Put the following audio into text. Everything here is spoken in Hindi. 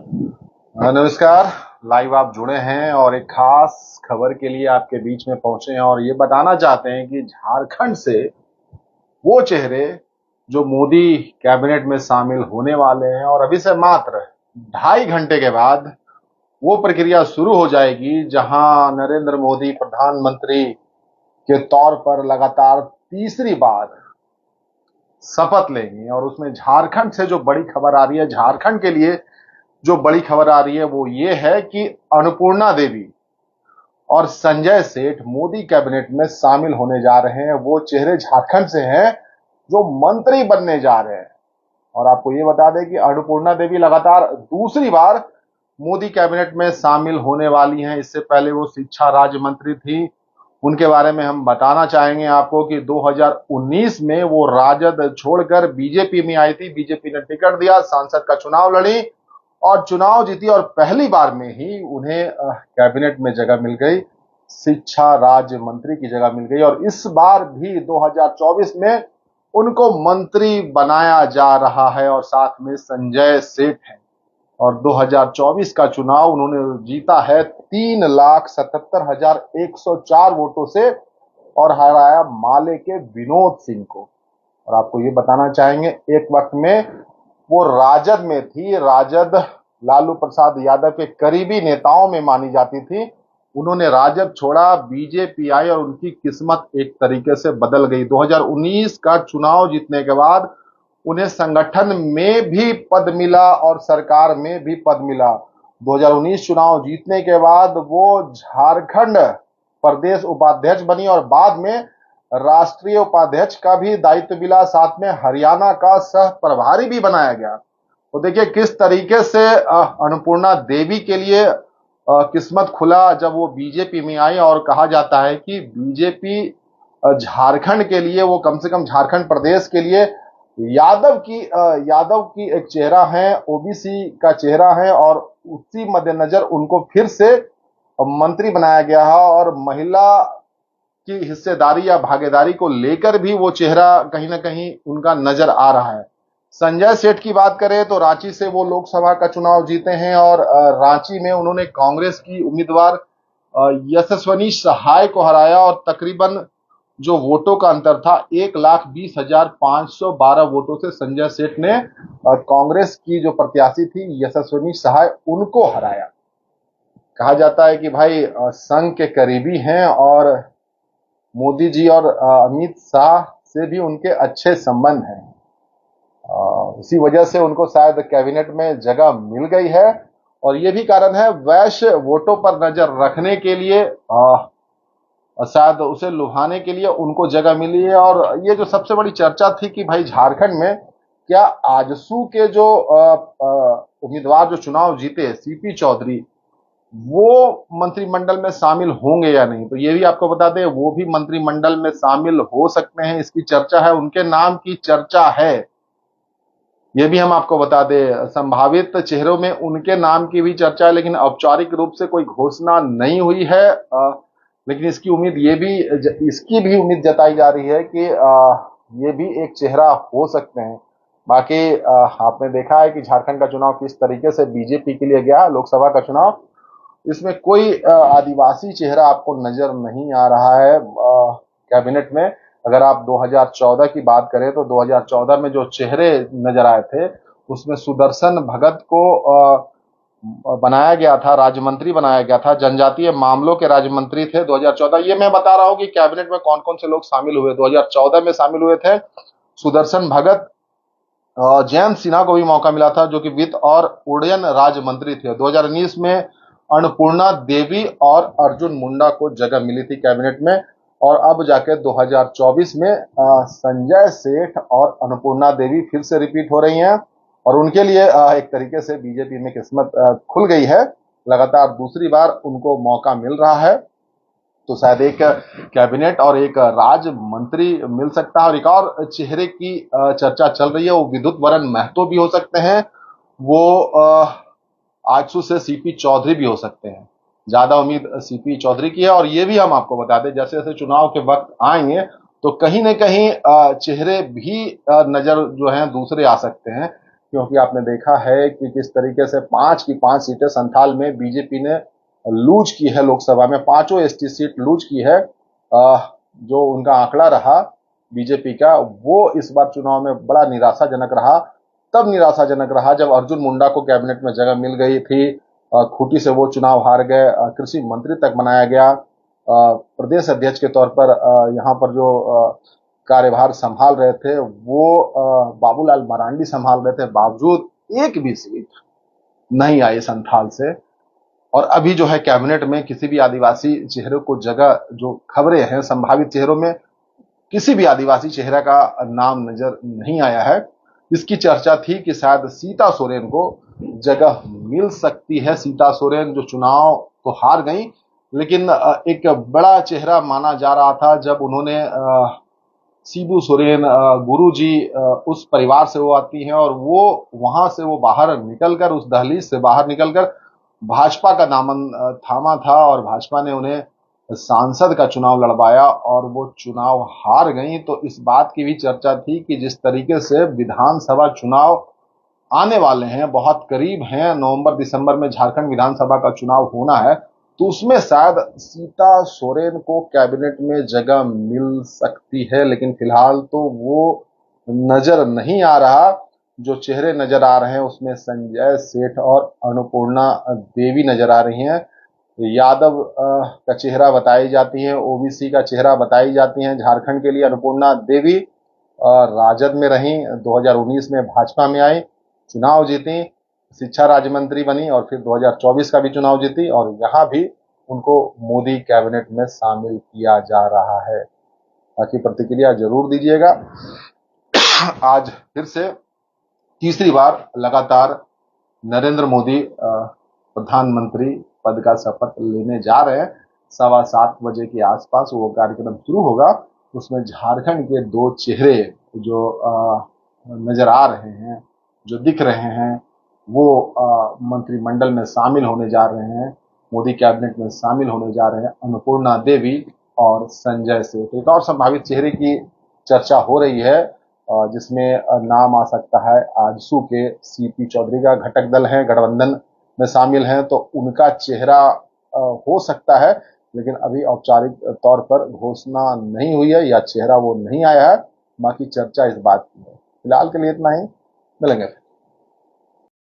नमस्कार। लाइव आप जुड़े हैं और एक खास खबर के लिए आपके बीच में पहुंचे हैं और ये बताना चाहते हैं कि झारखंड से वो चेहरे जो मोदी कैबिनेट में शामिल होने वाले हैं और अभी से मात्र 2.5 घंटे के बाद वो प्रक्रिया शुरू हो जाएगी जहां नरेंद्र मोदी प्रधानमंत्री के तौर पर लगातार तीसरी बार शपथ लेंगे। और उसमें झारखंड से जो बड़ी खबर आ रही है, झारखंड के लिए जो बड़ी खबर आ रही है वो ये है कि अन्नपूर्णा देवी और संजय सेठ मोदी कैबिनेट में शामिल होने जा रहे हैं। वो चेहरे झारखंड से हैं जो मंत्री बनने जा रहे हैं। और आपको ये बता दें कि अन्नपूर्णा देवी लगातार दूसरी बार मोदी कैबिनेट में शामिल होने वाली हैं। इससे पहले वो शिक्षा राज्य मंत्री थी। उनके बारे में हम बताना चाहेंगे आपको कि 2019 में वो राजद छोड़कर बीजेपी में आई थी। बीजेपी ने टिकट दिया, सांसद का चुनाव लड़ी और चुनाव जीती और पहली बार में ही उन्हें कैबिनेट में जगह मिल गई, शिक्षा राज्य मंत्री की जगह मिल गई। और इस बार भी 2024 में उनको मंत्री बनाया जा रहा है और साथ में संजय सेठ हैं। और 2024 का चुनाव उन्होंने जीता है 3,77,104 वोटों से और हराया माले के विनोद सिंह को। और आपको ये बताना चाहेंगे, एक वक्त में वो राजद में थी, राजद लालू प्रसाद यादव के करीबी नेताओं में मानी जाती थी। उन्होंने राजद छोड़ा, बीजेपी आई और उनकी किस्मत एक तरीके से बदल गई। 2019 का चुनाव जीतने के बाद उन्हें संगठन में भी पद मिला और सरकार में भी पद मिला। 2019 चुनाव जीतने के बाद वो झारखंड प्रदेश उपाध्यक्ष बनी और बाद में राष्ट्रीय उपाध्यक्ष का भी दायित्व मिला, साथ में हरियाणा का सह प्रभारी भी बनाया गया। तो देखिए किस तरीके से अन्नपूर्णा देवी के लिए किस्मत खुला जब वो बीजेपी में आई। और कहा जाता है कि बीजेपी झारखंड के लिए, वो कम से कम झारखंड प्रदेश के लिए यादव की एक चेहरा है, ओबीसी का चेहरा है और उसी मद्देनजर उनको फिर से मंत्री बनाया गया है। और महिला की हिस्सेदारी या भागीदारी को लेकर भी वो चेहरा कहीं ना कहीं उनका नजर आ रहा है। संजय सेठ की बात करें तो रांची से वो लोकसभा का चुनाव जीते हैं और रांची में उन्होंने कांग्रेस की उम्मीदवार यशस्विनी सहाय को हराया और तकरीबन जो वोटों का अंतर था 1,20,512 वोटों से संजय सेठ ने कांग्रेस की जो प्रत्याशी थी यशस्विनी सहाय उनको हराया। कहा जाता है कि भाई संघ के करीबी हैं और मोदी जी और अमित शाह से भी उनके अच्छे संबंध हैं। इसी वजह से उनको शायद कैबिनेट में जगह मिल गई है। और ये भी कारण है, वैश्य वोटों पर नजर रखने के लिए शायद उसे लुभाने के लिए उनको जगह मिली है। और ये जो सबसे बड़ी चर्चा थी कि भाई झारखंड में क्या आजसू के जो उम्मीदवार जो चुनाव जीते सीपी चौधरी, वो मंत्रिमंडल में शामिल होंगे या नहीं। तो ये भी आपको बता दें वो भी मंत्रिमंडल में शामिल हो सकते हैं, इसकी चर्चा है, उनके नाम की चर्चा है। ये भी हम आपको बता दें संभावित चेहरों में उनके नाम की भी चर्चा है, लेकिन औपचारिक रूप से कोई घोषणा नहीं हुई है। लेकिन इसकी भी उम्मीद जताई जा रही है कि ये भी एक चेहरा हो सकते हैं। बाकी आपने देखा है कि झारखंड का चुनाव किस तरीके से बीजेपी के लिए गया, लोकसभा का चुनाव, इसमें कोई आदिवासी चेहरा आपको नजर नहीं आ रहा है कैबिनेट में। अगर आप 2014 की बात करें तो 2014 में जो चेहरे नजर आए थे उसमें सुदर्शन भगत को बनाया गया था, राज्य मंत्री बनाया गया था, जनजातीय मामलों के राज्य मंत्री थे 2014। ये मैं बता रहा हूं कि कैबिनेट में कौन कौन से लोग शामिल हुए। 2014 में शामिल हुए थे सुदर्शन भगत, जयंत सिन्हा को भी मौका मिला था जो कि वित्त और उड्डयन राज्य मंत्री थे। 2019 में अन्नपूर्णा देवी और अर्जुन मुंडा को जगह मिली थी कैबिनेट में। और अब जाके 2024 में संजय सेठ और अन्नपूर्णा देवी फिर से रिपीट हो रही हैं और उनके लिए एक तरीके से बीजेपी में किस्मत खुल गई है। लगातार दूसरी बार उनको मौका मिल रहा है, तो शायद एक कैबिनेट और एक राज्य मंत्री मिल सकता है। और एक और चेहरे की चर्चा चल रही है, वो विद्युत वरण महतो भी हो सकते हैं, वो आजसू से सीपी चौधरी भी हो सकते हैं। ज्यादा उम्मीद सीपी चौधरी की है। और ये भी हम आपको बता दें जैसे जैसे चुनाव के वक्त आएंगे तो कहीं न कहीं चेहरे भी नजर जो हैं दूसरे आ सकते हैं, क्योंकि आपने देखा है कि किस तरीके से 5 की 5 सीटें संथाल में बीजेपी ने लूज की है, लोकसभा में 5 एसटी सीट लूज की है। जो उनका आंकड़ा रहा बीजेपी का, वो इस बार चुनाव में बड़ा निराशाजनक रहा। तब निराशाजनक रहा जब अर्जुन मुंडा को कैबिनेट में जगह मिल गई थी, खूंटी से वो चुनाव हार गए, कृषि मंत्री तक बनाया गया, प्रदेश अध्यक्ष के तौर पर यहाँ पर जो कार्यभार संभाल रहे थे वो बाबूलाल मरांडी संभाल रहे थे, बावजूद एक भी सीट नहीं आई संथाल से। और अभी जो है कैबिनेट में किसी भी आदिवासी चेहरे को जगह, जो खबरें हैं संभावित चेहरों में किसी भी आदिवासी चेहरे का नाम नजर नहीं आया है। इसकी चर्चा थी कि शायद सीता सोरेन को जगह मिल सकती है। सीता सोरेन जो चुनाव तो हार गई, लेकिन एक बड़ा चेहरा माना जा रहा था जब उन्होंने शिबू सोरेन गुरुजी उस परिवार से वो आती हैं और वो वहां से वो बाहर निकलकर, उस दहलीज से बाहर निकलकर भाजपा का दामन थामा था और भाजपा ने उन्हें सांसद का चुनाव लड़वाया और वो चुनाव हार गई। तो इस बात की भी चर्चा थी कि जिस तरीके से विधानसभा चुनाव आने वाले हैं, बहुत करीब हैं, नवंबर दिसंबर में झारखंड विधानसभा का चुनाव होना है, तो उसमें शायद सीता सोरेन को कैबिनेट में जगह मिल सकती है। लेकिन फिलहाल तो वो नजर नहीं आ रहा। जो चेहरे नजर आ रहे हैं उसमें संजय सेठ और अन्नपूर्णा देवी नजर आ रही हैं। यादव का चेहरा बताई जाती है, ओबीसी का चेहरा बताई जाती हैं झारखंड के लिए अन्नपूर्णा देवी। राजद में रही, 2019 में भाजपा में आई, चुनाव जीती, शिक्षा राज्य मंत्री बनी और फिर 2024 का भी चुनाव जीती और यहाँ भी उनको मोदी कैबिनेट में शामिल किया जा रहा है। बाकी प्रतिक्रिया जरूर दीजिएगा। आज फिर से तीसरी बार लगातार नरेंद्र मोदी प्रधानमंत्री पद का शपथ लेने जा रहे हैं। 7:15 बजे के आसपास वो कार्यक्रम शुरू होगा। उसमें झारखंड के 2 चेहरे जो नजर आ रहे हैं, जो दिख रहे हैं, वो मंत्रिमंडल में शामिल होने जा रहे हैं, मोदी कैबिनेट में शामिल होने जा रहे हैं। अन्नपूर्णा देवी और संजय सेठ। एक और संभावित चेहरे की चर्चा हो रही है जिसमें नाम आ सकता है आजसू के सीपी चौधरी का। घटक दल है, गठबंधन में शामिल हैं, तो उनका चेहरा हो सकता है, लेकिन अभी औपचारिक तौर पर घोषणा नहीं हुई है या चेहरा वो नहीं आया है। बाकी चर्चा इस बात की है। फिलहाल के लिए इतना ही, मिलेंगे।